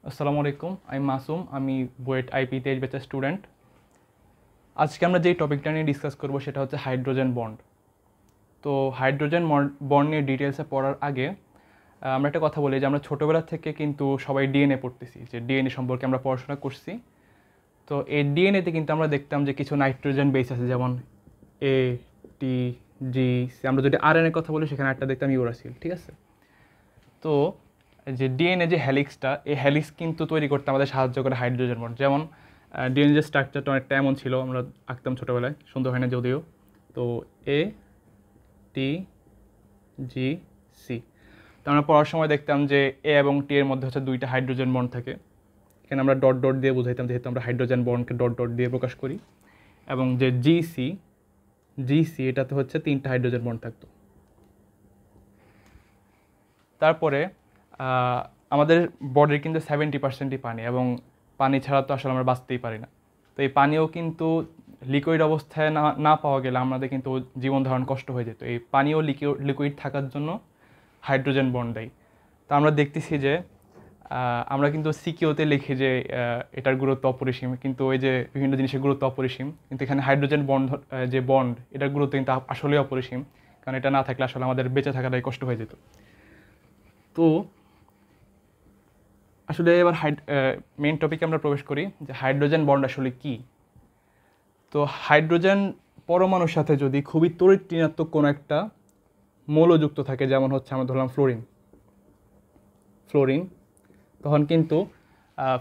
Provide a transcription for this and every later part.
আসসালামু আলাইকুম, আমি মাসুম। আমি বুয়েট আইপি 23 ব্যাচের স্টুডেন্ট। আজকে আমরা যেই টপিকটা নিয়ে ডিসকাস করব সেটা হচ্ছে হাইড্রোজেন বন্ড। তো হাইড্রোজেন বন্ড নিয়ে ডিটেলসে পড়ার আগে আমরা একটা কথা বলি যে আমরা ছোটোবেলা থেকে কিন্তু সবাই ডিএনএ পড়তেছি, যে ডিএনএ সম্পর্কে আমরা পড়াশোনা করছি। তো এই ডিএনএতে কিন্তু আমরা দেখতাম যে কিছু নাইট্রোজেন বেস আছে, যেমন এ, টি, জি, সি। আমরা যদি আরএনএর কথা বলি সেখানে একটা দেখতাম ইউরাসিল, ঠিক আছে? তো যে ডিএনএ যে হ্যালিক্সটা, এই হ্যালিক্স কিন্তু তৈরি করতে আমাদের সাহায্য করে হাইড্রোজেন বন্ড। যেমন ডিএনএ যে স্ট্রাকচারটা অনেকটা এমন ছিল, আমরা আঁকতাম ছোটোবেলায়, সুন্দর হয় না যদিও। তো এ, টি, জি, সি। তো আমরা পড়ার সময় দেখতাম যে এ এবং টি এর মধ্যে হচ্ছে দুইটা হাইড্রোজেন বন্ড থাকে। এখানে আমরা ডট ডট দিয়ে বোঝাইতাম, যেহেতু আমরা হাইড্রোজেন বন্ডকে ডট ডট দিয়ে প্রকাশ করি। এবং যে জিসি, জিসি এটাতে হচ্ছে তিনটা হাইড্রোজেন বন্ড থাকতো। তারপরে আমাদের বডির কিন্তু 70%ই পানি, এবং পানি ছাড়া তো আসলে আমরা বাঁচতেই পারি না। তো এই পানিও কিন্তু লিকুইড অবস্থায় না না পাওয়া গেলে আমাদের কিন্তু জীবন ধারণ কষ্ট হয়ে যেত। এই পানিও লিকুইড থাকার জন্য হাইড্রোজেন বন্ড দেয়। তো আমরা দেখতেছি যে আমরা কিন্তু সিকিউতে লিখি যে এটার গুরুত্ব অপরিসীম, কিন্তু ওই যে বিভিন্ন জিনিসের গুরুত্ব অপরিসীম, কিন্তু এখানে হাইড্রোজেন বন্ড যে বন্ড, এটার গুরুত্ব কিন্তু আসলেই অপরিসীম, কারণ এটা না থাকলে আসলে আমাদের বেঁচে থাকাটাই কষ্ট হয়ে যেত। তো আসলে এবার মেইন টপিকে আমরা প্রবেশ করি যে হাইড্রোজেন বন্ড আসলে কি। তো হাইড্রোজেন পরমাণুর সাথে যদি খুবই তড়িৎ ঋণাত্মক কোনো একটা মৌল যুক্ত থাকে, যেমন হচ্ছে আমরা ধরলাম ফ্লোরিন, তখন কিন্তু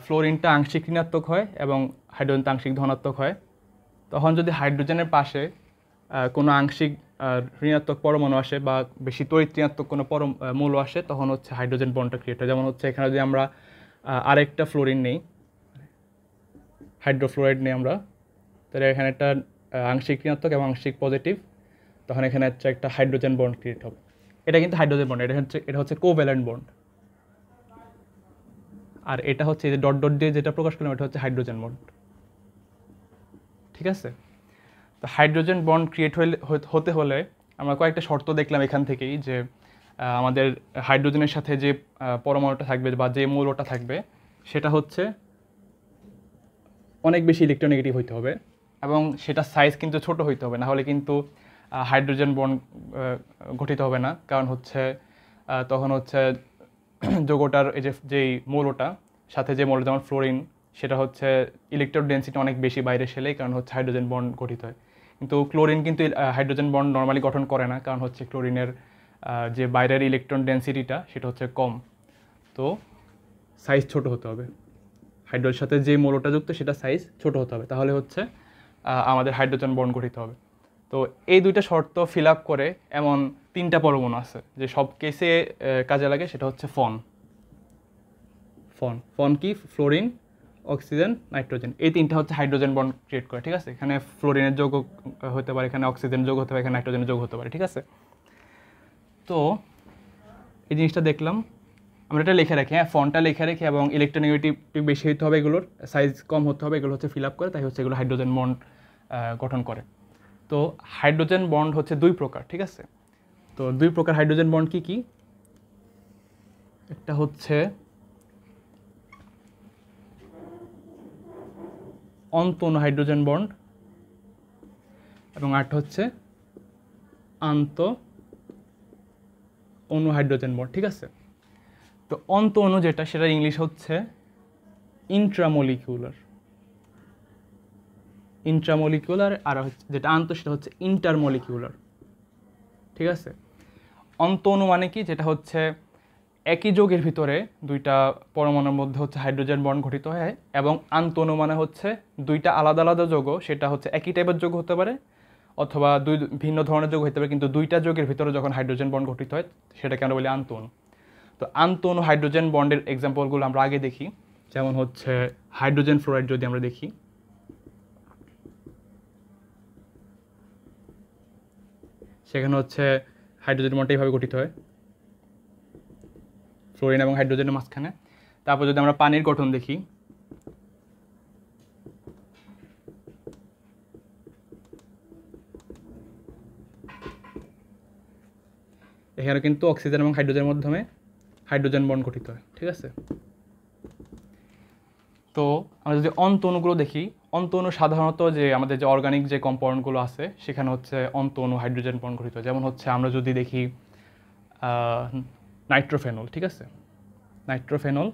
ফ্লোরিনটা আংশিক ঋণাত্মক হয় এবং হাইড্রোজেনটা আংশিক ধনাত্মক হয়। তখন যদি হাইড্রোজেনের পাশে কোনো আংশিক ঋণাত্মক পরমাণু আসে বা বেশি তড়িৎ ঋণাত্মক কোনো মৌল আসে, তখন হচ্ছে হাইড্রোজেন বন্ডটা ক্রিয়েট হয়। যেমন হচ্ছে এখানে যদি আমরা আরেকটা ফ্লোরিন নেই, হাইড্রোফ্লোরাইড নেই আমরা, তাহলে এখানে একটা আংশিক ঋণাত্মক এবং আংশিক পজিটিভ, তখন এখানে হচ্ছে একটা হাইড্রোজেন বন্ড ক্রিয়েট হবে। এটা কিন্তু হাইড্রোজেন বন্ড, এটা হচ্ছে কোভ্যালেন্ট বন্ড। আর এটা হচ্ছে যে ডট ডট দিয়ে যেটা প্রকাশ করলাম, এটা হচ্ছে হাইড্রোজেন বন্ড, ঠিক আছে? তো হাইড্রোজেন বন্ড ক্রিয়েট হতে হলে আমরা কয়েকটা শর্ত দেখলাম এখান থেকেই, যে আমাদের হাইড্রোজেনের সাথে যে পরমাণুটা থাকবে বা যে মৌলটা থাকবে, সেটা হচ্ছে অনেক বেশি ইলেকট্রোনেগেটিভ হইতে হবে, এবং সেটা সাইজ কিন্তু ছোট হইতে হবে, না হলে কিন্তু হাইড্রোজেন বন্ড গঠিত হবে না। কারণ হচ্ছে তখন হচ্ছে যৌগটার যেই মৌলটা সাথে যে মৌল, যেমন ফ্লোরিন, সেটা হচ্ছে ইলেকট্রন ডেন্সিটি অনেক বেশি বাইরে সেলেই কারণ হচ্ছে হাইড্রোজেন বন্ড গঠিত হয়। কিন্তু ক্লোরিন কিন্তু হাইড্রোজেন বন্ড নর্মালি গঠন করে না, কারণ হচ্ছে ক্লোরিনের যে বাইরের ইলেকট্রন ডেন্সিটিটা সেটা হচ্ছে কম। তো সাইজ ছোট হতে হবে, হাইড্রোজেনের সাথে যে মৌলটা যুক্ত সেটা সাইজ ছোট হতে হবে, তাহলে হচ্ছে আমাদের হাইড্রোজেন বন্ড গঠিত হবে। তো এই দুইটা শর্ত ফিল আপ করে এমন তিনটা পরমাণু আছে যে সব কেসে কাজে লাগে, সেটা হচ্ছে ফন কি? ফ্লোরিন, অক্সিজেন, নাইট্রোজেন, এই তিনটা হচ্ছে হাইড্রোজেন বন্ড ক্রিয়েট করে, ঠিক আছে? এখানে ফ্লোরিনের যৌগ হতে পারে, এখানে অক্সিজেনের যৌগ হতে পারে, এখানে নাইট্রোজেনের যৌগ হতে পারে, ঠিক আছে? তো এই জিনিসটা দেখলাম, আমরা এটা লিখে রাখি, হ্যাঁ, ফন্টটা লিখে রাখি, এবং ইলেকট্রোনেগেটিভিটি বেশি হতে হবে, এগুলোর সাইজ কম হতে হবে, এগুলো হচ্ছে ফিল আপ করে, তাই হচ্ছে এগুলো হাইড্রোজেন বন্ড গঠন করে। তো হাইড্রোজেন বন্ড হচ্ছে দুই প্রকার, ঠিক আছে? তো দুই প্রকার হাইড্রোজেন বন্ড কি কি? একটা হচ্ছে অন্ত অণু হাইড্রোজেন বন্ড, এবং আরেকটা হচ্ছে আন্ত অণু হাইড্রোজেন বন্ড, ঠিক আছে? তো অন্ত অণু যেটা, সেটা ইংলিশ হচ্ছে ইন্ট্রামলিকুলার, আর হচ্ছে যেটা আন্ত, সেটা হচ্ছে ইন্টারমলিকুলার, ঠিক আছে? অন্ত অণু মানে কি? যেটা হচ্ছে একই যৌগের ভিতরে দুইটা পরমাণুর মধ্যে হচ্ছে হাইড্রোজেন বন্ড গঠিত হয়, এবং আন্ত অণু মানে হচ্ছে দুইটা আলাদা আলাদা যৌগ, সেটা হচ্ছে একই টাইপের যৌগ হতে পারে অথবা দুই ভিন্ন ধরনের যৌগ হতে পারে, কিন্তু দুইটা যৌগের ভিতরে যখন হাইড্রোজেন বন্ড গঠিত হয় সেটাকে আমরা বলি আন্ত অণু। তো আন্ত অণু হাইড্রোজেন বন্ডের এক্সাম্পলগুলো আমরা আগে দেখি। যেমন হচ্ছে হাইড্রোজেন ফ্লোরাইড যদি আমরা দেখি, সেখানে হচ্ছে হাইড্রোজেন বন্ডটা এইভাবে গঠিত হয়, ফ্লোরিন এবং হাইড্রোজেনের মাঝখানে। তারপর যদি আমরা পানির গঠন দেখি, এখানে কিন্তু অক্সিজেন এবং হাইড্রোজেনের মাধ্যমে হাইড্রোজেন বন্ড গঠিত হয়, ঠিক আছে? তো আমরা যদি অন্ত অণুগুলো দেখি, অন্ত অণু সাধারণত যে আমাদের যে অর্গানিক যে কম্পাউন্ডগুলো আছে সেখানে হচ্ছে অন্ত অণু হাইড্রোজেন বন্ড গঠিত। যেমন হচ্ছে আমরা যদি দেখি নাইট্রোফেনল, ঠিক আছে, নাইট্রোফেনল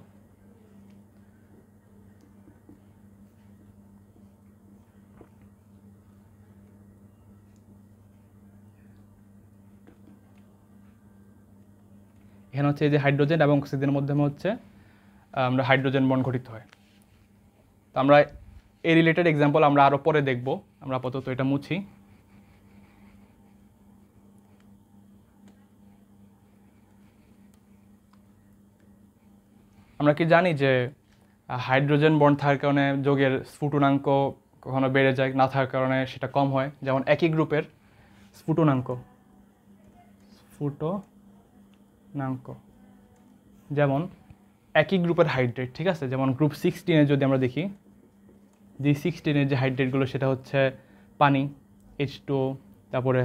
এখানে হচ্ছে এই যে হাইড্রোজেন এবং অক্সিজেনের মাধ্যমে হচ্ছে আমরা হাইড্রোজেন বন্ড গঠিত হয়। তো আমরা এই রিলেটেড এক্সাম্পল আমরা আরও পরে দেখব, আমরা আপাতত এটা মুছি। আমরা কি জানি যে হাইড্রোজেন বন্ড থাকার কারণে যৌগের স্ফুটনাঙ্ক কখনো বেড়ে যায়, না থাকার কারণে সেটা কম হয়। যেমন একই গ্রুপের স্ফুটনাঙ্ক যেমন একই গ্রুপের হাইড্রেট, ঠিক আছে, যেমন গ্রুপ 16 যদি আমরা দেখি, G16 যে হাইড্রেটগুলো সেটা হচ্ছে পানি H2O, তারপরে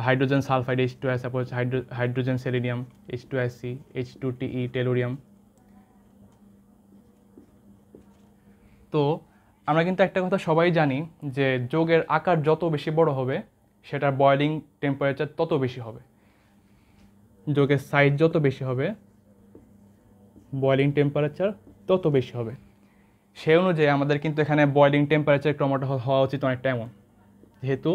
হাইড্রোজেন সালফাইড H2S, তারপর হচ্ছে hydrogen selenium H2SC, H2TE tellurium. তো আমরা কিন্তু একটা কথা সবাই জানি যে যৌগের আকার যত বেশি বড় হবে সেটার বয়েলিং টেম্পারেচার তত বেশি হবে। যৌগের সাইজ যত বেশি হবে বয়েলিং টেম্পারেচার তত বেশি হবে। সেই অনুযায়ী আমাদের কিন্তু এখানে বয়েলিং টেম্পারেচার ক্রমটা হওয়া উচিত অনেকটা এমন, যেহেতু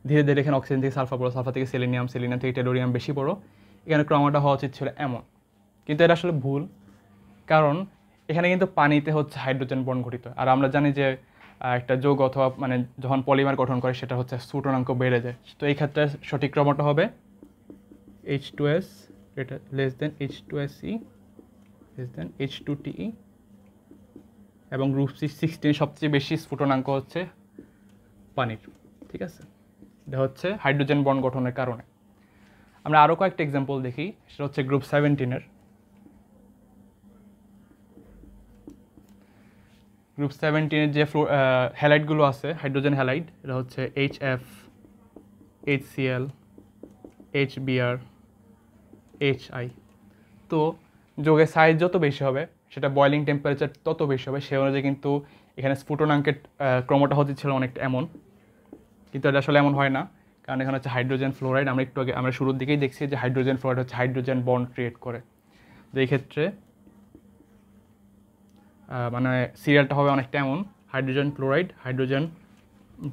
ধীরে ধীরে এখানে অক্সিজেন থেকে সালফার বড়ো, সালফার থেকে সেলেনিয়াম, সেলেনিয়াম থেকে টেলোরিয়াম বেশি বড়, এখানে ক্রমটা হওয়া উচিত ছিল এমন। কিন্তু এটা আসলে ভুল, কারণ এখানে কিন্তু পানিতে হচ্ছে হাইড্রোজেন বন্ড গঠিত। আর আমরা জানি যে একটা যৌগ অথবা মানে যখন পলিমার গঠন করে সেটা হচ্ছে স্ফুটনাঙ্ক বেড়ে যায়। তো এই ক্ষেত্রে সঠিক ক্রমটা হবে H2S less than H2SE less than H2TE, এবং গ্রুপ 16 সবচেয়ে বেশি স্ফুটনাঙ্ক হচ্ছে পানির, ঠিক আছে। এটা হচ্ছে হাইড্রোজেন বন্ড গঠনের কারণে। আমরা আরও কয়েকটা এক্সাম্পল দেখি, সেটা হচ্ছে গ্রুপ 17। গ্রুপ 17 যে হ্যালাইডগুলো আছে, হাইড্রোজেন হ্যালাইড, এটা হচ্ছে HF, HCl, HBr, HI। তো যৌগের সাইজ যত বেশি হবে সেটা বয়েলিং টেম্পারেচার তত বেশি হবে। সেই অনুযায়ী কিন্তু এখানে স্ফুটনাঙ্কের ক্রমটা হতে ছিল অনেকটা এমন, কিন্তু এটা আসলে এমন হয় না, কারণ এখানে হচ্ছে হাইড্রোজেন ফ্লোরাইড। আমরা একটু আগে আমরা শুরুর দিকেই দেখছি যে হাইড্রোজেন ফ্লোরাইড হচ্ছে হাইড্রোজেন বন্ড ক্রিয়েট করে। তো এই ক্ষেত্রে মানে সিরিয়ালটা হবে অনেকটা এমন: hydrogen chloride, hydrogen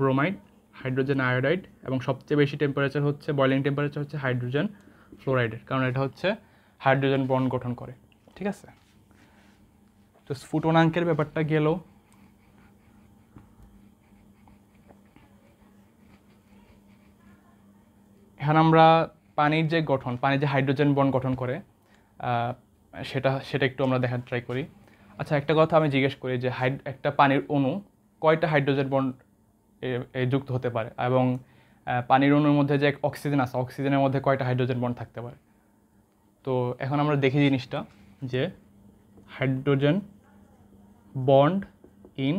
bromide, hydrogen iodide, এবং সবচেয়ে বেশি টেম্পারেচার হচ্ছে বয়েলিং টেম্পারেচার হচ্ছে হাইড্রোজেন ফ্লোরাইডের, কারণ এটা হচ্ছে হাইড্রোজেন বন্ড গঠন করে, ঠিক আছে। তো স্ফুটনাঙ্কের ব্যাপারটা গেল। এখন আমরা পানির যে গঠন, পানি যে হাইড্রোজেন বন্ড গঠন করে সেটা একটু আমরা দেখার ট্রাই করি। আচ্ছা, একটা কথা আমি জিজ্ঞেস করি যে একটা পানির অণু কয়টা হাইড্রোজেন বন্ড যুক্ত হতে পারে, এবং পানির অণুর মধ্যে যে অক্সিজেন আছে অক্সিজেনের মধ্যে কয়টা হাইড্রোজেন বন্ড থাকতে পারে। তো এখন আমরা দেখি জিনিসটা যে হাইড্রোজেন বন্ড ইন,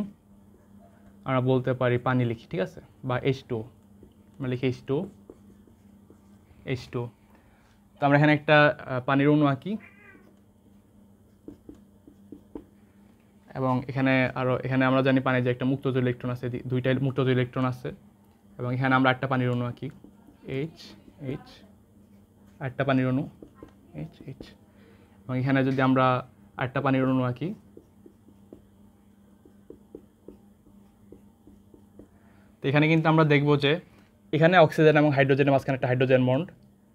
আমরা বলতে পারি পানি লিখি, ঠিক আছে, বা H2O, আমরা লিখি H2O। তো আমরা এখানে একটা পানির অণু আঁকি, এবং এখানে আমরা জানি পানির যে একটা মুক্তজ ইলেকট্রন আছে, দুইটা মুক্তজ ইলেকট্রন আছে, এবং এখানে আমরা একটা পানির অণু আঁকি H, একটা পানির অণু H, এবং এখানে যদি আমরা একটা পানির অণু আঁকি, তো এখানে কিন্তু আমরা দেখব যে এখানে অক্সিজেন এবং হাইড্রোজেনের মাঝখানে একটা হাইড্রোজেন বন্ড,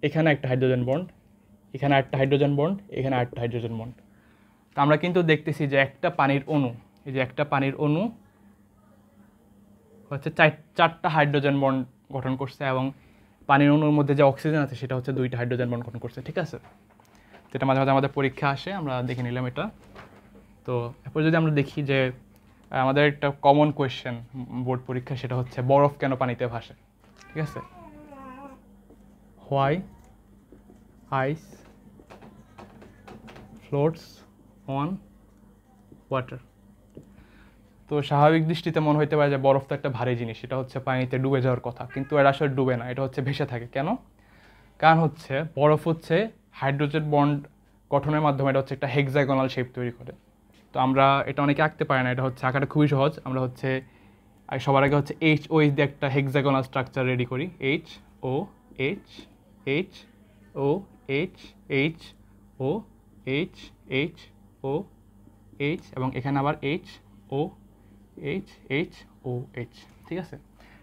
এখানে একটা হাইড্রোজেন বন্ড, এখানে একটা হাইড্রোজেন বন্ড, এখানে একটা হাইড্রোজেন বন্ড। তো আমরা কিন্তু দেখতেছি যে একটা পানির অণু, এই যে একটা পানির অণু হচ্ছে চারটা হাইড্রোজেন বন্ড গঠন করছে, এবং পানির অণুর মধ্যে যে অক্সিজেন আছে সেটা হচ্ছে দুইটা হাইড্রোজেন বন্ড গঠন করছে, ঠিক আছে। যেটা মাঝে মাঝে আমাদের পরীক্ষা আসে, আমরা দেখে নিলাম এটা। তো এরপর যদি আমরা দেখি যে আমাদের একটা কমন কোয়েশ্চেন বোর্ড পরীক্ষা, সেটা হচ্ছে বরফ কেন পানিতে ভাসে, ঠিক আছে। Why ice floats on water. তো স্বাভাবিক দৃষ্টিতে মনে হইতে পারে যে বরফ তো একটা ভারী জিনিস, এটা হচ্ছে পানিতে ডুবে যাওয়ার কথা, কিন্তু এটা আসলে ডুবে না, এটা হচ্ছে ভেসে থাকে। কেন? কারণ হচ্ছে বরফ হচ্ছে হাইড্রোজেন বন্ড গঠনের মাধ্যমে এটা হচ্ছে একটা হেক্সাগোনাল শেপ তৈরি করে। তো আমরা এটা অনেকে আঁকতে পারে না, এটা হচ্ছে আঁকাটা খুবই সহজ। আমরা হচ্ছে সবার আগে হচ্ছে এইচ ও এইচ দিয়ে একটা হেক্সাগোনাল স্ট্রাকচার রেডি করি। H O H H O H H O H H O H এবং এখানে আবার H O H H O H, ঠিক আছে।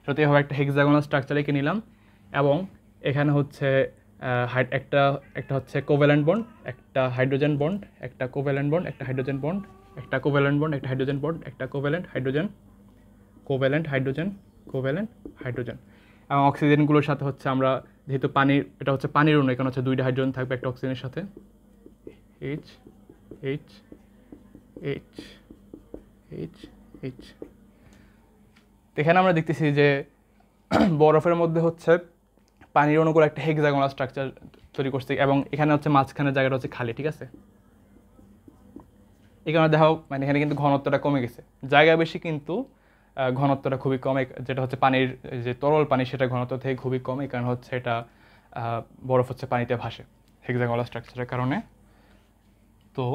সেটা এভাবে একটা হেক্সাগোনাল স্ট্রাকচার এঁকে নিলাম এবং এখানে হচ্ছে একটা একটা হচ্ছে কোভ্যালেন্ট বন্ড, একটা হাইড্রোজেন বন্ড, একটা কোভ্যালেন্ট বন্ড, একটা হাইড্রোজেন বন্ড, একটা কোভ্যালেন্ট বন্ড, একটা হাইড্রোজেন বন্ড, একটা covalent hydrogen, covalent hydrogen, covalent hydrogen. এবং অক্সিজেনগুলোর সাথে হচ্ছে আমরা যেহেতু পানির, এটা হচ্ছে পানির অণু, এখানে হচ্ছে দুইটা হাইড্রোজেন থাকবে একটা অক্সিজেনের সাথে। H H H H H. এখানে আমরা দেখতেছি যে বরফের মধ্যে হচ্ছে পানির অণুগুলো একটা হেক্সাগোনাল স্ট্রাকচার তৈরি করছে এবং এখানে হচ্ছে মাঝখানের জায়গাটা হচ্ছে খালি, ঠিক আছে। এখানে দেখো মানে এখানে কিন্তু ঘনত্বটা কমে গেছে, জায়গা বেশি কিন্তু ঘনত্বটা খুবই কম, যেটা হচ্ছে পানির যে তরল পানি সেটা ঘনত্ব থেকে খুবই কম, এই কারণে হচ্ছে এটা বরফ হচ্ছে পানিতে ভাসে হেক্সাগোনাল স্ট্রাকচারের কারণে। তো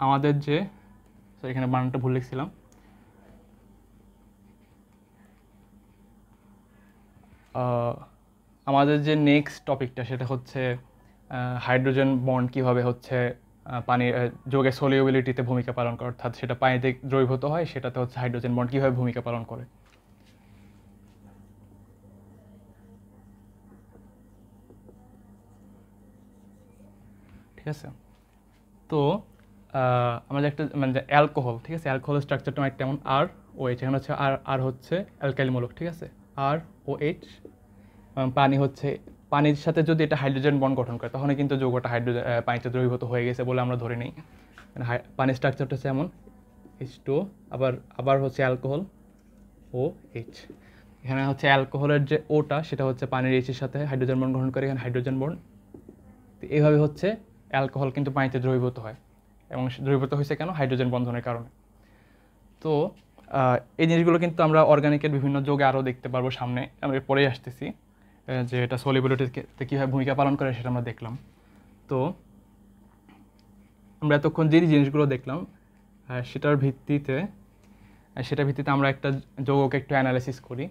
আমাদের যে এখানে বানানটা ভুল লিখছিলাম, আমাদের যে নেক্সট টপিকটা সেটা হচ্ছে হাইড্রোজেন বন্ড কীভাবে হচ্ছে পানির যৌগের সলিউবিলিটিতে ভূমিকা পালন করে, অর্থাৎ সেটা পানিতে দ্রবীভূত হয়, সেটাতে হচ্ছে হাইড্রোজেন বন্ড কীভাবে ভূমিকা পালন করে। ঠিক আছে, তো আমাদের একটা মানে অ্যালকোহল, ঠিক আছে, অ্যালকোহল স্ট্রাকচারটা একটা এমন আর ও এইচ, এখানে হচ্ছে আর আর হচ্ছে অ্যালকাইল মূলক, ঠিক আছে, আর ও এইচ। পানি হচ্ছে পানির সাথে যদি এটা হাইড্রোজেন বন্ড গঠন করে তখন কিন্তু যৌগটা হাইড্রোজেন পানিতে দ্রবীভূত হয়ে গেছে বলে আমরা ধরে নিই। পানির স্ট্রাকচারটা হচ্ছে এমন H2, আবার আবার হচ্ছে অ্যালকোহল ও এইচ। এখানে হচ্ছে অ্যালকোহলের যে ওটা সেটা হচ্ছে পানির এইচের সাথে হাইড্রোজেন বন্ড গঠন করে, এখানে হাইড্রোজেন বন্ড। তো এইভাবে হচ্ছে অ্যালকোহল কিন্তু পানিতে দ্রবীভূত হয় এবং দ্রবীভূত হয়েছে কেন? হাইড্রোজেন বন্ধনের কারণে। তো এই জিনিসগুলো কিন্তু আমরা অর্গানিকের বিভিন্ন যৌগে আরও দেখতে পারবো সামনে, আমরা পরেই আসতেছি যে এটা সলিবিলিটিতে কীভাবে ভূমিকা পালন করে সেটা আমরা দেখলাম। তো আমরা এতক্ষণ যে জিনিসগুলো দেখলাম সেটার ভিত্তিতে আমরা একটা যৌগকে একটু অ্যানালাইসিস করি।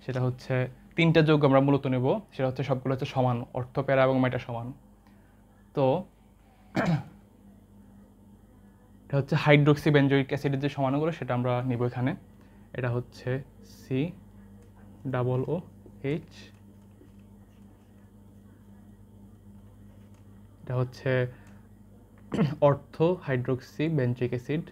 সেটা হচ্ছে তিনটা যৌগ আমরা মূলত নেব, সেটা হচ্ছে সবগুলো হচ্ছে সমান, অর্থ, প্যারা এবং মেটা সমান। তো এটা হচ্ছে হাইড্রোক্সি বেঞ্জোইক অ্যাসিডের যে সমানুগুলো সেটা আমরা নিব এখানে। এটা হচ্ছে COOH, এটা হচ্ছে অর্থ হাইড্রোক্সি বেঞ্জোইক অ্যাসিড,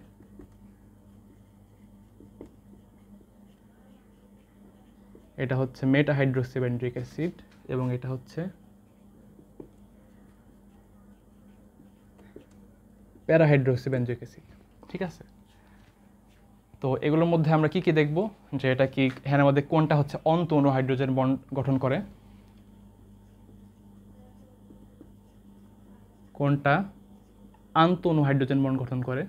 এটা হচ্ছে মেটা হাইড্রোক্সি বেঞ্জোইক অ্যাসিড এবং এটা হচ্ছে প্যারা হাইড্রোক্সি বেঞ্জোইক অ্যাসিড, ঠিক আছে। তো এগুলোর মধ্যে আমরা কি কি দেখব, যে এটা কি এখানে মধ্যে কোনটা হচ্ছে অন্ত অণু হাইড্রোজেন বন্ড গঠন করে, কোনটা আন্ত অণু হাইড্রোজেন বন্ড গঠন করে,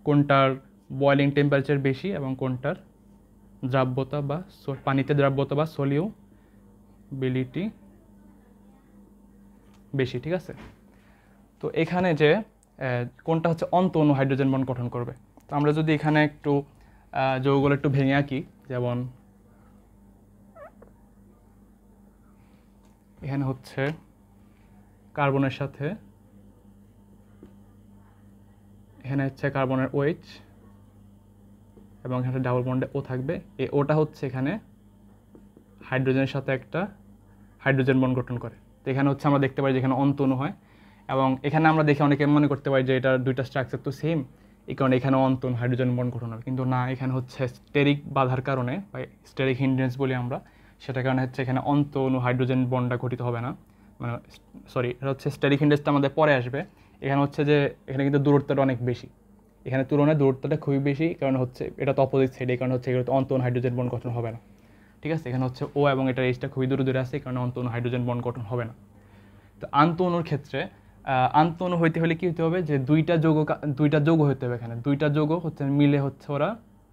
কোনটার বয়লিং টেম্পারেচার বেশি এবং কোনটার দ্রাব্যতা বা পানিতে দ্রাব্যতা বা সলিউবিলিটি বেশি, ঠিক আছে। তো এখানে যে কোনটা হচ্ছে অন্ত অণু হাইড্রোজেন বন্ড গঠন করবে, তো আমরা যদি এখানে একটু যৌগগুলো একটু ভেঙে আঁকি, যেমন এখানে হচ্ছে কার্বনের সাথে এখানে হচ্ছে কার্বনের OH এবং এখানে ডাবল বন্ডে ও থাকবে, এই ওটা হচ্ছে এখানে হাইড্রোজেনের সাথে একটা হাইড্রোজেন বন্ড গঠন করে। তো এখানে হচ্ছে আমরা দেখতে পাই যে এখানে অন্ত অণু হয় এবং এখানে আমরা দেখে অনেকে মনে করতে পারি যে এটা দুইটা স্ট্রাকচার তো সেম, এই কারণে এখানে অন্ত অণু হাইড্রোজেন বন্ড গঠন হবে, কিন্তু না, এখানে হচ্ছে স্টেরিক বাধার কারণে বা স্টেরিক হিন্ড্রেন্স বলি আমরা, সেটার কারণে হচ্ছে এখানে অন্ত অণু হাইড্রোজেন বন্ডটা গঠিত হবে না, মানে সরি, এটা হচ্ছে স্টেরিক হিন্ড্রেন্সটা আমাদের পরে আসবে। এখানে হচ্ছে যে এখানে কিন্তু দূরত্বটা অনেক বেশি, এখানে তুলনায় দূরত্বটা খুবই বেশি, কারণ হচ্ছে এটা তো অপোজিট সাইড, এই কারণে হচ্ছে এগুলো অন্ত অণু হাইড্রোজেন বন্ড গঠন হবে না, ঠিক আছে। এখানে হচ্ছে ও এবং এটার এইচটা খুবই দূরে দূরে আছে, এই কারণে অন্ত অণু হাইড্রোজেন বন্ড গঠন হবে না। তো আন্ত অণুর ক্ষেত্রে আন্ত অণু হইতে হলে কি হতে হবে, যে দুইটা যৌগ হতে হবে, এখানে দুইটা যৌগ হচ্ছে মিলে হচ্ছে ওরা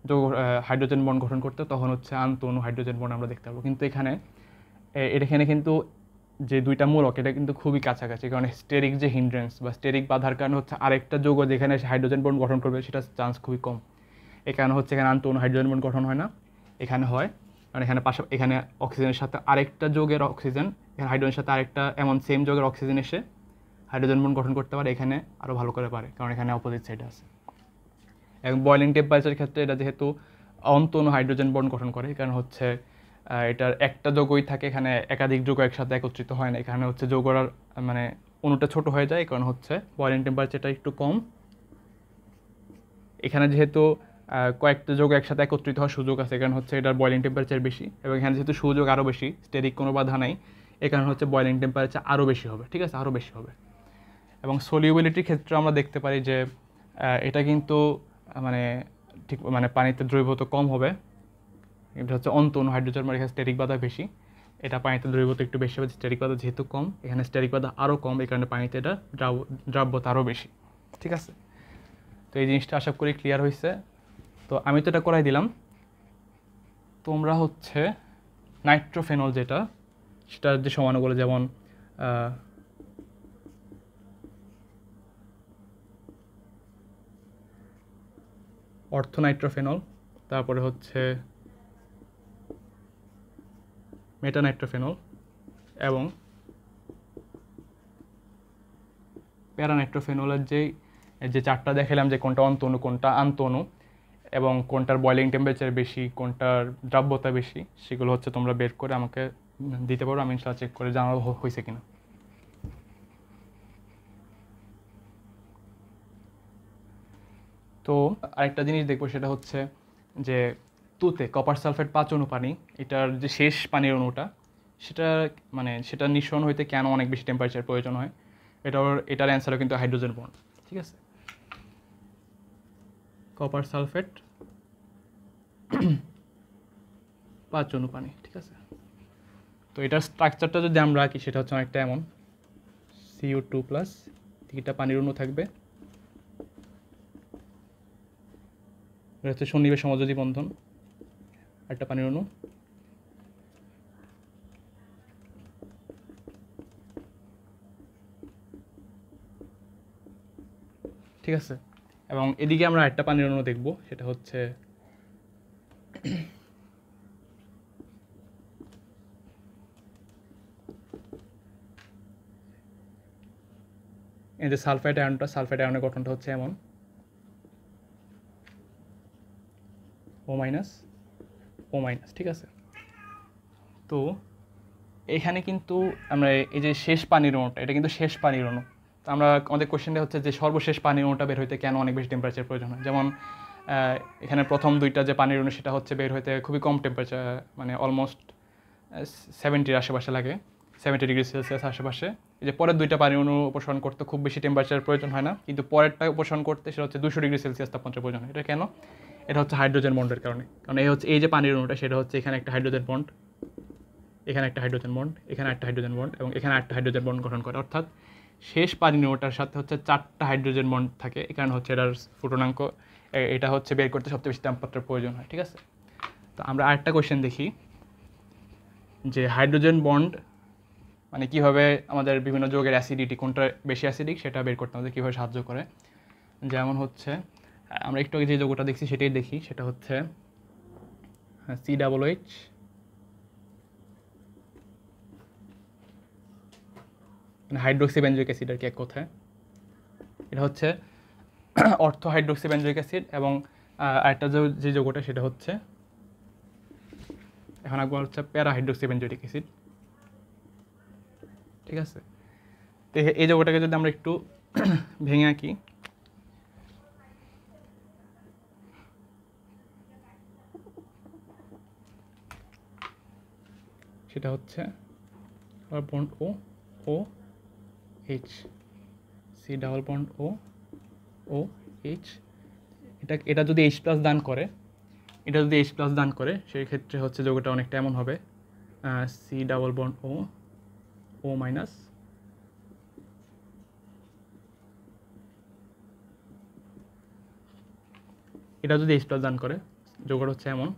যৌগ হাইড্রোজেন বন্ড গঠন করতে, তখন হচ্ছে আন্ত অণু হাইড্রোজেন বন্ড আমরা দেখতে পাবো। কিন্তু এখানে কিন্তু যে দুইটা মূলক এটা কিন্তু খুবই কাছাকাছি, কারণ স্টেরিক যে হিন্ড্রেন্স বা স্টেরিক বাধার কারণে হচ্ছে আরেকটা যৌগ যেখানে হাইড্রোজেন বন্ড গঠন করবে সেটা চান্স খুবই কম। এই কারণে হচ্ছে এখানে আন্তঃঅণু হাইড্রোজেন বন্ড গঠন হয় না, এখানে হয়। কারণ এখানে এখানে অক্সিজেনের সাথে আরেকটা যৌগের অক্সিজেন, এখানে হাইড্রোজেনের সাথে আরেকটা এমন সেম যৌগের অক্সিজেন এসে হাইড্রোজেন বন্ড গঠন করতে পারে, এখানে আরও ভালো করে পারে, কারণ এখানে অপোজিট সাইডে আছে। এবং বয়লিং টেম্পারেচারের ক্ষেত্রে এটা যেহেতু অন্তঃঅণু হাইড্রোজেন বন্ড গঠন করে, কারণ হচ্ছে এটার একটা যৌগই থাকে, এখানে একাধিক যৌগ একসাথে একত্রিত হয় না, এখানে হচ্ছে যৌগটার মানে অণুটা ছোট হয়ে যায়, কারণ হচ্ছে বয়লিং টেম্পারেচারটা একটু কম। এখানে যেহেতু কয়েকটা যৌগ একসাথে একত্রিত হওয়ার সুযোগ আছে, কারণ হচ্ছে এটার বয়লিং টেম্পারেচার বেশি, এবং এখানে যেহেতু সুযোগ আরও বেশি, স্টেরিক কোনো বাধা নাই, এই কারণে হচ্ছে বয়লিং টেম্পারেচার আরও বেশি হবে, ঠিক আছে, আরও বেশি হবে। এবং সলিউবিলিটির ক্ষেত্রে আমরা দেখতে পারি যে এটা কিন্তু মানে ঠিক মানে পানিতে দ্রবীভূত কম হবে, এটা হচ্ছে অন্তঃঅণু হাইড্রোজেন বন্ড, এখানে স্টেরিক বাধা বেশি, এটা পানিতে দ্রবীভূত একটু বেশি হবে, স্টেরিক বাধা যেহেতু কম, এখানে স্টেরিক বাধা আরও কম, এই কারণে পানিতে এটা দ্রাব্যতা আরও বেশি, ঠিক আছে। তো এই জিনিসটা আশা করি ক্লিয়ার হয়েছে। তো আমি তো এটা করাই দিলাম, তোমরা হচ্ছে নাইট্রোফেনল যেটা, সেটার যে সমানুগুলো, যেমন অর্থোনাইট্রোফেনল, তারপরে হচ্ছে মেটানাইট্রোফেনল এবং প্যারানাইট্রোফেনলের যে চারটা দেখালাম, যে কোনটা অন্তঃঅণু কোনটা আন্তঃঅণু এবং কোনটার বয়লিং টেম্পারেচার বেশি কোনটার দ্রাব্যতা বেশি, সেগুলো হচ্ছে তোমরা বের করে আমাকে দিতে পারো, আমি ইনশাআল্লাহ চেক করে জানাবো হয়েছে কিনা। তো আরেকটা জিনিস দেখবো, সেটা হচ্ছে যে তুতে কপার সালফেট 5 অণু পানি, এটার যে শেষ পানির অণুটা, সেটা নিঃসরণ হইতে কেন অনেক বেশি টেম্পারেচার প্রয়োজন হয়, এটার অ্যান্সারও কিন্তু হাইড্রোজেন বন্ড, ঠিক আছে। কপার সালফেট 5 অণু পানি, ঠিক আছে। তো এটার স্ট্রাকচারটা যদি আমরা রাখি, সেটা হচ্ছে অনেকটা এমন, CO2+, তিনটা পানির অণু থাকবে, এটা হচ্ছে সন্নিবেশ সমযোজী বন্ধন, একটা পানির অণু, ঠিক আছে। এবং এদিকে আমরা একটা পানির অণু দেখব, সেটা হচ্ছে এই যে সালফাইড আয়নটা, সালফাইড আয়নের গঠনটা হচ্ছে এমন, O-, O-, ঠিক আছে। তো এখানে কিন্তু আমরা এই যে শেষ পানির অণুটা, এটা কিন্তু শেষ পানির অণু, তো আমরা আমাদের কোশ্চেনটা হচ্ছে যে সর্বশেষ পানির অণুটা বের হইতে কেন অনেক বেশি টেম্পারেচার প্রয়োজন হয়। যেমন এখানে প্রথম দুইটা যে পানির অণু, সেটা হচ্ছে বের হইতে খুবই কম টেম্পারেচার, মানে অলমোস্ট 70-র আশেপাশে লাগে, 70 ডিগ্রি সেলসিয়াস আশেপাশে। এই যে পরের দুইটা পানির অণু অপসারণ করতে খুব বেশি টেম্পারেচার প্রয়োজন হয় না, কিন্তু পরেরটা অপসারণ করতে সেটা হচ্ছে 200 ডিগ্রি সেলসিয়াস তাপমাত্রা প্রয়োজন হয়। এটা কেন? এটা হচ্ছে হাইড্রোজেন বন্ডের কারণে, কারণ এই যে পানির অণুটা, সেটা হচ্ছে এখানে একটা হাইড্রোজেন বন্ড, এখানে একটা হাইড্রোজেন বন্ড, এখানে একটা হাইড্রোজেন বন্ড এবং এখানে একটা হাইড্রোজেন বন্ড গঠন করে, অর্থাৎ শেষ পানির অণুটার সাথে হচ্ছে 4টা হাইড্রোজেন বন্ড থাকে, এই কারণে হচ্ছে এটার ফুটনাঙ্ক, এটা হচ্ছে বের করতে সবচেয়ে বেশি তাপমাত্রার প্রয়োজন হয়, ঠিক আছে। তো আমরা আরেকটা কোয়েশ্চেন দেখি, যে হাইড্রোজেন বন্ড মানে কীভাবে আমাদের বিভিন্ন যৌগের অ্যাসিডিটি, কোনটা বেশি অ্যাসিডিক সেটা বের করতে আমাদের কীভাবে সাহায্য করে। যেমন হচ্ছে আমরা একটু আগে যে যৌগটা দেখছি সেটাই দেখি, সেটা হচ্ছে COOH, মানে হাইড্রোক্সি বেঞ্জোইক অ্যাসিড আর কি এক কথায়। এটা হচ্ছে অর্থ হাইড্রোক্সি বেঞ্জোইক অ্যাসিড, এবং আরেকটা যে যৌগটা সেটা হচ্ছে, এখন একবার হচ্ছে প্যারা হাইড্রোক্সি বেঞ্জোইক অ্যাসিড, ঠিক আছে। তো এই যৌগটাকে যদি আমরা একটু ভেঙে আঁকি, সেটা হচ্ছে বন্ড OH, C+OH, এটা যদি H+ দান করে, সেই ক্ষেত্রে হচ্ছে যৌগটা অনেকটা এমন হবে, C+O, এটা যদি H+ দান করে, যৌগটা হচ্ছে এমন,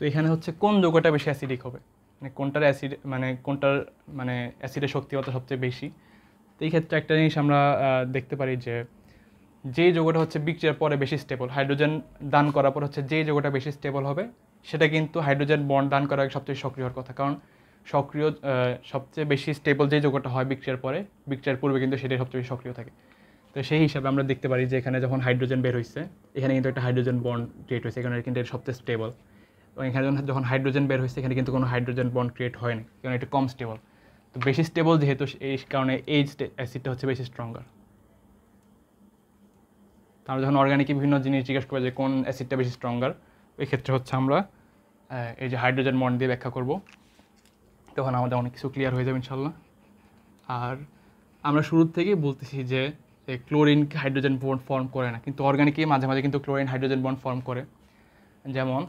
তো এখানে হচ্ছে কোন যৌগটা বেশি অ্যাসিডিক হবে, কোনটার অ্যাসিডের শক্তিকতা সবচেয়ে বেশি। তো এই ক্ষেত্রে একটা জিনিস আমরা দেখতে পারি যে যেই যৌগটা হচ্ছে বিক্রিয়ার পরে বেশি স্টেবল, হাইড্রোজেন দান করার পর হচ্ছে যেই যৌগটা বেশি স্টেবল হবে সেটা কিন্তু হাইড্রোজেন বন্ড দান করার আগে সবচেয়ে সক্রিয় হওয়ার কথা, কারণ সবচেয়ে বেশি স্টেবল যে যৌগটা হয় বিক্রিয়ার পরে, বিক্রিয়ার পূর্বে কিন্তু সেটাই সবচেয়ে বেশি সক্রিয় থাকে। তো সেই হিসাবে আমরা দেখতে পারি যে এখানে যখন হাইড্রোজেন বের হয়েছে, এখানে কিন্তু একটা হাইড্রোজেন বন্ড ক্রিয়েট হয়েছে, এখানে কিন্তু এটা সবচেয়ে স্টেবল। এবং এখানে যখন হাইড্রোজেন বের হয়েছে এখানে কিন্তু কোনো হাইড্রোজেন বন্ড ক্রিয়েট হয়নি, কারণ এটা কম স্টেবল। তো বেশি স্টেবল যেহেতু, এই কারণে এই অ্যাসিডটা হচ্ছে বেশি স্ট্রঙ্গার। আমরা যখন অর্গানিকে বিভিন্ন জিনিস জিজ্ঞেস করবো যে কোন অ্যাসিডটা বেশি স্ট্রঙ্গার, ওই ক্ষেত্রে হচ্ছে আমরা এই যে হাইড্রোজেন বন্ড দিয়ে ব্যাখ্যা করব, তখন আমাদের অনেক কিছু ক্লিয়ার হয়ে যাবে ইনশাল্লাহ। আর আমরা শুরুর থেকেই বলতেছি যে ক্লোরিন হাইড্রোজেন বন্ড ফর্ম করে না, কিন্তু অর্গানিকে মাঝে মাঝে কিন্তু ক্লোরিন হাইড্রোজেন বন্ড ফর্ম করে। যেমন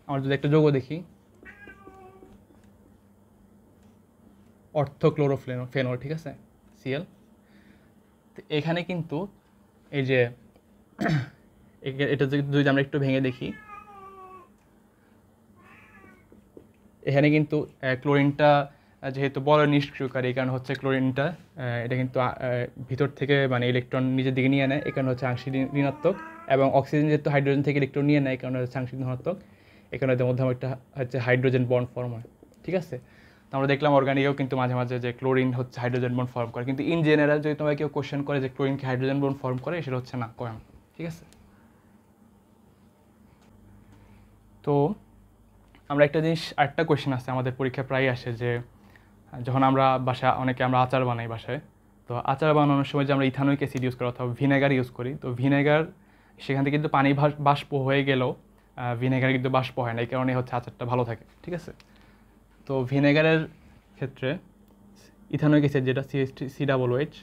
আমরা যদি একটা যৌগ দেখি, অর্থোক্লোরোফেনল, ঠিক আছে, Cl। তো এখানে কিন্তু এই যে এটা যদি আমরা একটু ভেঙে দেখি, এখানে কিন্তু ক্লোরিনটা যেহেতু বড় নিষ্ক্রিয়কারী, এই কারণে হচ্ছে ক্লোরিনটা এটা কিন্তু ভিতর থেকে ইলেকট্রন নিজের দিকে নিয়ে নেয়, এই কারণে হচ্ছে আংশিক ঋণাত্মক। এবং অক্সিজেন যেহেতু হাইড্রোজেন থেকে ইলেকট্রন নিয়ে নেয়, এই কারণে হচ্ছে আংশিক ধনাত্মক। এই কারণে এদের মধ্যে একটা হচ্ছে হাইড্রোজেন বন্ড ফর্ম হয়, ঠিক আছে। তো আমরা দেখলাম অর্গানিকেও কিন্তু মাঝে মাঝে যে ক্লোরিন হচ্ছে হাইড্রোজেন বন্ড ফর্ম করে, কিন্তু ইন জেনারেল যদি তোমাকে কেউ কোশ্চেন করে যে ক্লোরিন কি হাইড্রোজেন বন্ড ফর্ম করে, সেটা হচ্ছে না, করে না, ঠিক আছে। তো আমরা একটা জিনিস, আরেকটা কোয়েশ্চেন আছে আমাদের পরীক্ষায় প্রায় আসে যে যখন আমরা অনেকে আমরা আচার বানাই বাসায়, তো আচার বানানোর সময় যে আমরা ইথানোইক অ্যাসিড ইউজ করি অথবা ভিনেগার ইউজ করি, তো ভিনেগার সেখান থেকে কিন্তু পানি বাষ্প হয়ে গেলেও ভিনেগার কিন্তু বাষ্প হয় না, এই কারণে হচ্ছে আচারটা ভালো থাকে, ঠিক আছে। তো ভিনেগারের ক্ষেত্রে ইথানোইক অ্যাসিড যেটা COOH,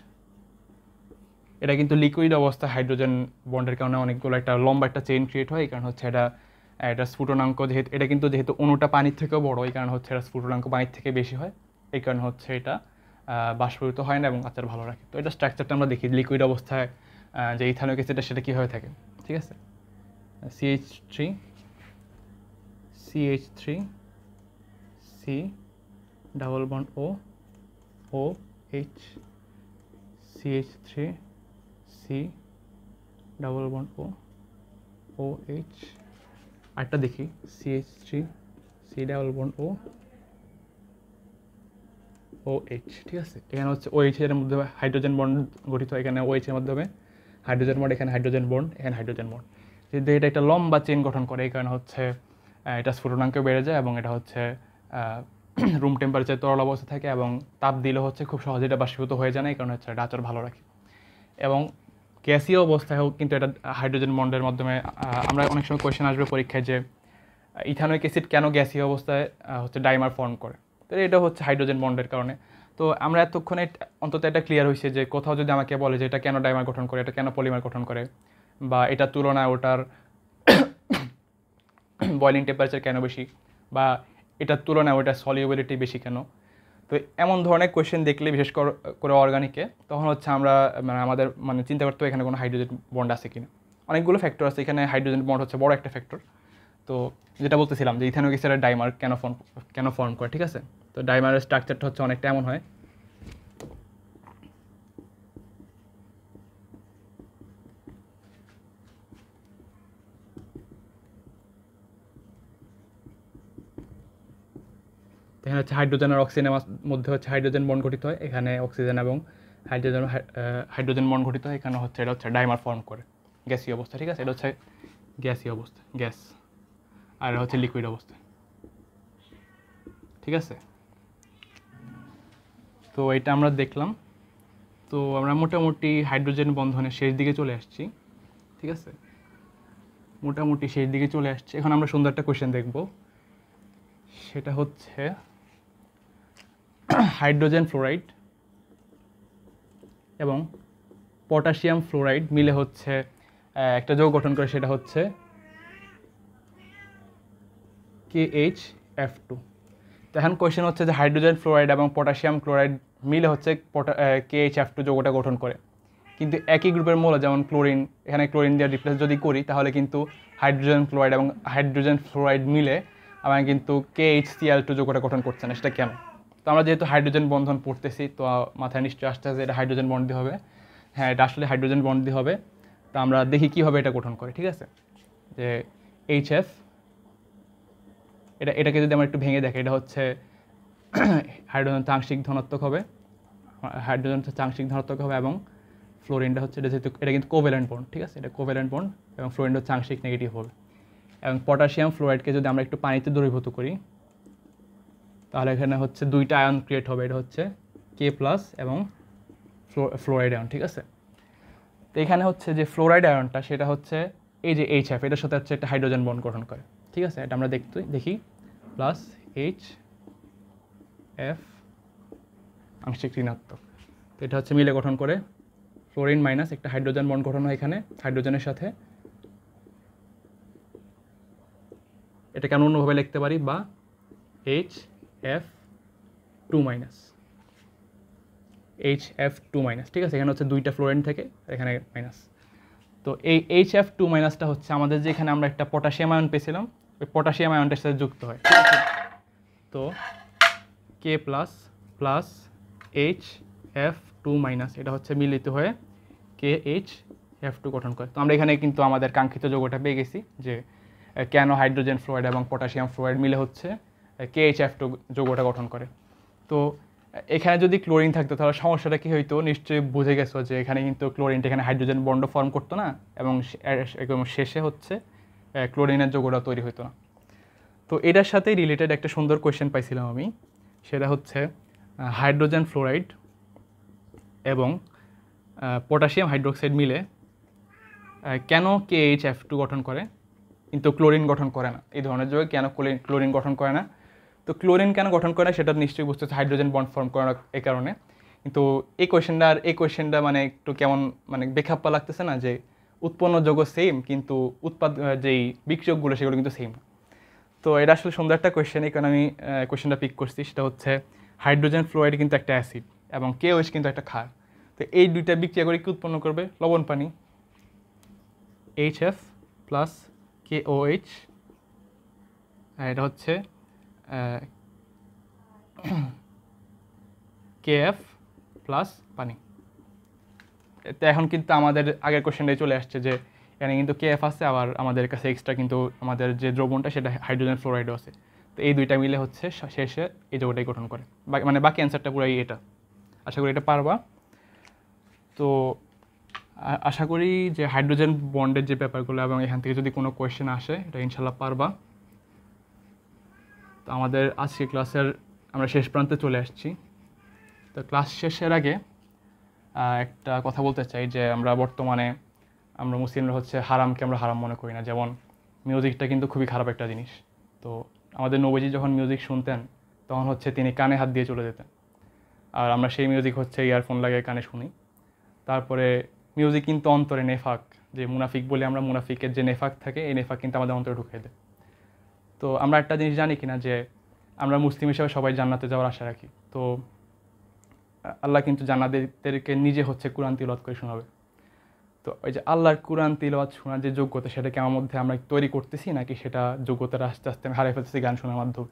এটা কিন্তু লিকুইড অবস্থায় হাইড্রোজেন বন্ডের কারণে অনেকগুলো একটা লম্বা একটা চেইন ক্রিয়েট হয়, এই কারণ হচ্ছে এটা স্ফুটনাঙ্ক যেহেতু অণুটা পানির থেকেও বড়, এই কারণে হচ্ছে এটা স্ফুটনাঙ্ক পানির থেকে বেশি হয়, এই কারণে হচ্ছে এটা বাষ্পীভূত হয় না এবং আচার ভালো রাখে। তো এটা স্ট্রাকচারটা আমরা দেখি লিকুইড অবস্থায় যে ইথানোইক অ্যাসিডটা সেটা কীভাবে থাকে, ঠিক আছে। CH3 C double bond OH, CH3 C double bond OH। আরেকটা দেখি CH3 C double bond OH, ঠিক আছে। এখানে হচ্ছে OH এর মধ্যে হাইড্রোজেন বন্ড গঠিত, এখানে OH এর মাধ্যমে হাইড্রোজেন বন্ড, এখানে হাইড্রোজেন বন্ড, এখানে হাইড্রোজেন বন্ড। যেহেতু এটা একটা লম্বা চেইন গঠন করে, এই কারণে হচ্ছে এটা স্ফুটনাঙ্ক বেড়ে যায় এবং এটা হচ্ছে রুম টেম্পারেচার তরল অবস্থা থাকে এবং তাপ দিলে হচ্ছে খুব সহজে এটা বাষ্পীভূত হয়ে যায় না, এই কারণে হচ্ছে এটা আচার ভালো রাখে। এবং গ্যাসীয় অবস্থায়ও কিন্তু এটা হাইড্রোজেন বন্ডের মাধ্যমে, আমরা অনেক সময় কোয়েশ্চেন আসবে পরীক্ষায় যে ইথানোইক অ্যাসিড কেন গ্যাসীয় অবস্থায় হচ্ছে ডাইমার ফর্ম করে, তো এটা হচ্ছে হাইড্রোজেন বন্ডের কারণে। তো আমরা এতক্ষণে অন্তত এটা ক্লিয়ার হয়েছে যে কোথাও যদি আমাকে বলে যে এটা কেন ডাইমার গঠন করে, এটা কেন পলিমার গঠন করে, বা এটার তুলনায় ওটার বয়লিং টেম্পারেচার কেন বেশি, বা এটার তুলনায় ওটার সলিউবিলিটি বেশি কেন, তো এমন ধরনের কোয়েশ্চেন দেখলে বিশেষ করে অর্গানিকে, তখন হচ্ছে আমরা আমাদের চিন্তা করতে হবে এখানে কোনো হাইড্রোজেন বন্ড আছে কিনা। অনেকগুলো ফ্যাক্টর আছে, এখানে হাইড্রোজেন বন্ড হচ্ছে বড় একটা ফ্যাক্টর। তো যেটা বলতেছিলাম যে ইথানোইক অ্যাসিডের ডাইমার কেন ফর্ম করে, ঠিক আছে। তো ডাইমারের স্ট্রাকচারটা হচ্ছে অনেকটা এমন হয়, এখানে হচ্ছে হাইড্রোজেন আর অক্সিজেনের মধ্যে হচ্ছে হাইড্রোজেন বন্ড গঠিত হয়, এখানে অক্সিজেন এবং হাইড্রোজেন বন্ড গঠিত হয়, এখানে হচ্ছে এটা হচ্ছে ডাইমার ফর্ম করে গ্যাসীয় অবস্থা, ঠিক আছে। এটা হচ্ছে গ্যাসীয় অবস্থা, গ্যাস, আর হচ্ছে লিকুইড অবস্থা, ঠিক আছে। তো এটা আমরা দেখলাম। তো আমরা মোটামুটি হাইড্রোজেন বন্ধনের শেষ দিকে চলে আসছি, ঠিক আছে, মোটামুটি শেষ দিকে চলে আসছি। এখন আমরা সুন্দর একটা কোয়েশ্চেন দেখব, সেটা হচ্ছে হাইড্রোজেন ফ্লোরাইড এবং পটাশিয়াম ফ্লোরাইড মিলে হচ্ছে একটা যৌগ গঠন করে, সেটা হচ্ছে KHF2। তো এখন কোয়েশ্চেন হচ্ছে যে হাইড্রোজেন ফ্লোরাইড এবং পটাশিয়াম ক্লোরাইড মিলে হচ্ছে KHF2 যৌগটা গঠন করে, কিন্তু একই গ্রুপের মৌল যেমন ক্লোরিন, এখানে ক্লোরিন দিয়ে রিপ্লেস যদি করি তাহলে কিন্তু হাইড্রোজেন ক্লোরাইড এবং হাইড্রোজেন ফ্লোরাইড মিলে আবার কিন্তু KHCl2 যৌগটা গঠন করছে না, সেটা কেন? তো আমরা যেহেতু হাইড্রোজেন বন্ধন পড়তেছি, তো মাথায় নিশ্চয়ই আসতে যে এটা হাইড্রোজেন বন্ড দিয়ে হবে। হ্যাঁ, এটা আসলে হাইড্রোজেন বন্ড দিয়ে হবে। তো আমরা দেখি কীভাবে এটা গঠন করে, ঠিক আছে? যে HF, এটাকে যদি আমরা একটু ভেঙে দেখি, এটা হচ্ছে হাইড্রোজেন আংশিক ধনাত্মক হবে, এবং ফ্লোরিনটা হচ্ছে এটা যেহেতু এটা কিন্তু কোভ্যালেন্ট বন্ড, ঠিক আছে? এটা কোভ্যালেন্ট বন্ড এবং ফ্লোরিনটা হচ্ছে আংশিক নেগেটিভ হবে। এবং পটাশিয়াম ফ্লোরাইডকে যদি আমরা একটু পানিতে দ্রবীভূত করি, তাহলে এখানে হচ্ছে দুইটা আয়ন ক্রিয়েট হবে, এটা হচ্ছে K+ এবং ফ্লোরাইড আয়ন, ঠিক আছে? তো এখানে হচ্ছে যে ফ্লোরাইড আয়নটা, সেটা হচ্ছে এই যে HF, এটার সাথে হচ্ছে একটা হাইড্রোজেন বন্ড গঠন করে, ঠিক আছে? এটা আমরা দেখি প্লাস HF আংশিক ঋণাত্মক। তো এটা হচ্ছে মিলে গঠন করে ফ্লোরিন মাইনাস একটা হাইড্রোজেন বন্ড গঠন হয় এখানে হাইড্রোজেনের সাথে। এটাকে আমরা অন্যভাবে লিখতে পারি, বা HF2-, ঠিক আছে? এখানে হচ্ছে দুইটা ফ্লোরিন থেকে, এখানে মাইনাস। তো এই HF2- হচ্ছে আমাদের যে এখানে আমরা একটা পটাশিয়াম আয়ন পেয়েছিলাম, ওই পটাশিয়াম আয়নটার সাথে যুক্ত হয়, ঠিক আছে? তো K+ প্লাস HF2- এটা হচ্ছে মিলিত হয়ে KHF2 গঠন করে। তো আমরা এখানে কিন্তু আমাদের কাঙ্ক্ষিত যৌগটা পেয়ে গেছি, যে কেন হাইড্রোজেন ফ্লোরাইড এবং পটাশিয়াম ফ্লোরাইড মিলে হচ্ছে KHF2 যৌগটা গঠন করে। তো এখানে যদি ক্লোরিন থাকতো তাহলে সমস্যাটা কী হইতো, নিশ্চয়ই বুঝে গেছো যে এখানে কিন্তু ক্লোরিনটা এখানে হাইড্রোজেন বন্ড ফর্ম করতো না, এবং শেষে হচ্ছে ক্লোরিনের যৌগটা তৈরি হতো না। তো এটার সাথে রিলেটেড একটা সুন্দর কোয়েশ্চেন পাইছিলাম আমি, সেটা হচ্ছে হাইড্রোজেন ফ্লোরাইড এবং পটাশিয়াম হাইড্রোক্সাইড মিলে কেন KHF2 গঠন করে কিন্তু ক্লোরিন গঠন করে না? এই ধরনের যৌগে কেন ক্লোরিন গঠন করে না? তো ক্লোরিন কেন গঠন করে না সেটা নিশ্চয়ই বুঝতে হচ্ছে হাইড্রোজেন বন্ড ফর্ম করার এই কারণে। কিন্তু এই কোয়েশ্চেনটা মানে একটু কেমন মানে বেখাপ্পা লাগতেছে না, যে উৎপন্ন যৌগ সেম কিন্তু যেই বিক্রিয়কগুলো সেগুলো কিন্তু সেম না। তো এটা আসলে সুন্দর একটা কোয়েশ্চেন, এই কারণে আমি কোয়েশ্চেনটা পিক করছি। সেটা হচ্ছে হাইড্রোজেন ফ্লোরাইড কিন্তু একটা অ্যাসিড এবং KOH কিন্তু একটা ক্ষার। তো এই দুইটা বিক্রিয়া করে কি উৎপন্ন করবে? লবণ পানি, HF প্লাস KOH, এটা হচ্ছে KF প্লাস পানি। তো এখন কিন্তু আমাদের আগের কোশ্চেনটাই চলে আসছে, যে এখানে কিন্তু KF আছে, আবার আমাদের কাছে এক্সট্রা কিন্তু আমাদের যে দ্রবণটা সেটা হাইড্রোজেন ফ্লোরাইডও আছে। তো এই দুইটা মিলে হচ্ছে শেষে এই যৌগটাই গঠন করে। মানে বাকি অ্যান্সারটা পুরাই এটা। আশা করি এটা পারবা। তো আশা করি যে হাইড্রোজেন বন্ডের যে ব্যাপারগুলো এবং এখান থেকে যদি কোনো কোয়েশ্চেন আসে, এটা ইনশাল্লাহ পারবা। তো আমাদের আজকে ক্লাসের আমরা শেষ প্রান্তে চলে আসছি। তো ক্লাস শেষের আগে একটা কথা বলতে চাই, যে আমরা বর্তমানে মুসলিমরা হচ্ছে হারামকে আমরা হারাম মনে করি না। যেমন মিউজিকটা কিন্তু খুবই খারাপ একটা জিনিস। তো আমাদের নবীজি যখন মিউজিক শুনতেন, তখন হচ্ছে তিনি কানে হাত দিয়ে চলে যেতেন, আর আমরা সেই মিউজিক হচ্ছে ইয়ারফোন লাগিয়ে কানে শুনি। তারপরে মিউজিক কিন্তু অন্তরে নেফাক, যে মুনাফিক বলে আমরা, মুনাফিকের যে নেফাক থাকে, এই নেফাক কিন্তু আমাদের অন্তরে ঢুকিয়ে দেয়। তো আমরা একটা জিনিস জানি কিনা, যে আমরা মুসলিম হিসেবে সবাই জান্নাতে যাওয়ার আশা রাখি। তো আল্লাহ কিন্তু জান্নাতীদেরকে নিজে হচ্ছে কোরআন তিলাওয়াত করে শোনাবে। তো ওই যে আল্লাহর কোরআন তিলাওয়াত শোনার যে যোগ্যতা, সেটাকে আমার মধ্যে আমরা তৈরি করতেছি, নাকি সেটা যোগ্যতাটা আস্তে আস্তে আমি হারিয়ে ফেলতেছি গান শোনার মাধ্যমে?